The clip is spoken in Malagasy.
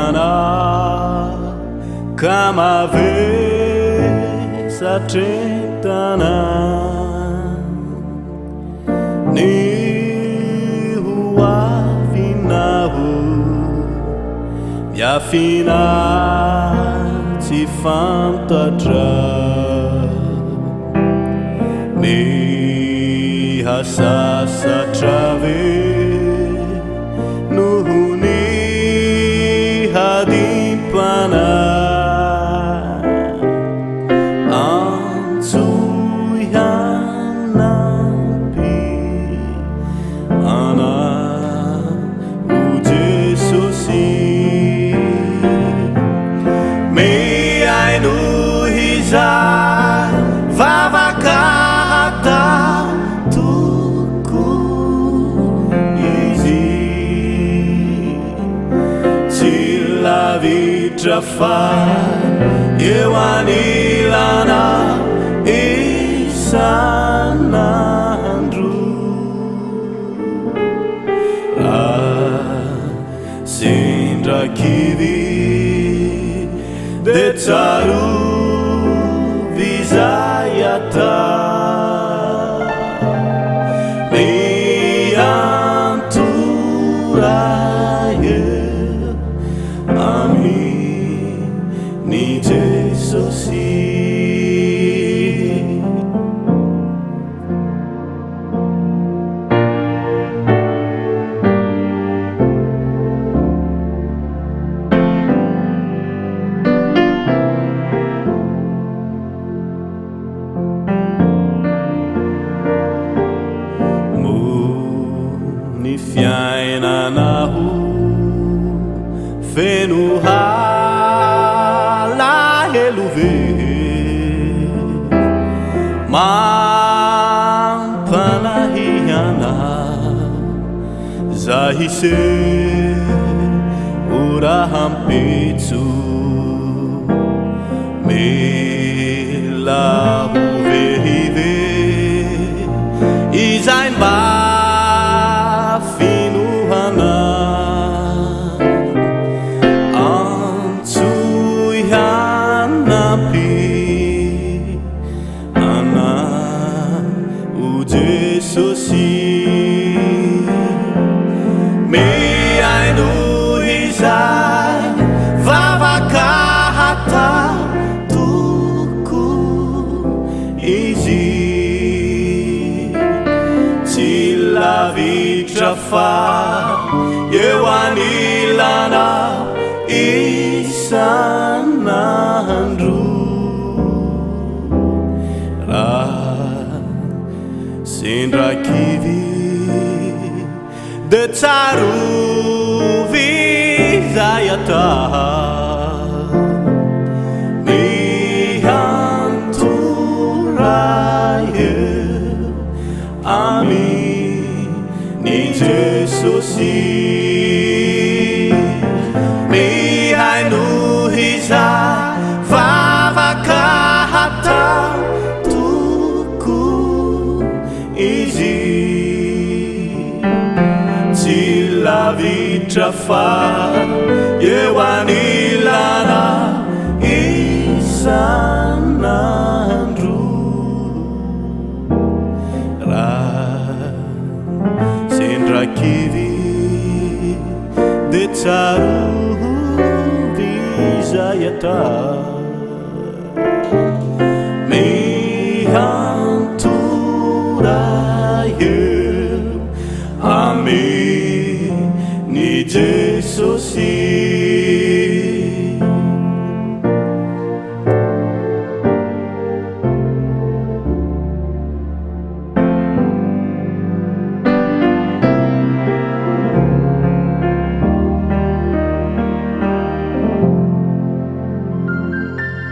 ilana kamavesa trentana ny hoavinaho miafina tsy fantatra ny hasasatra ve noho ny hadimpana antsoy hanampy ana o Jesosy miay no hizay vavaka hatao toko izy tsy lavitra fa eo anilana isanandro sendrakivy de tsarovy zay atao miantoray eo aminy Jesosy. Ny fiainanaho feno halahelo ve mampanahiana zahise ora hampitso melaho vehive izay mba Jesosy miay no hizay vavaka hatao toko izy tsy lavitra fa eo anilana isanandro sendrakivy de tsarovy zay atao miantoray eo aminy Jesosy mihay no hizay vavaka hatao toko izy tsy lavitra fa eo anilana isanandro raha sendrakivy de tsarovy zay atao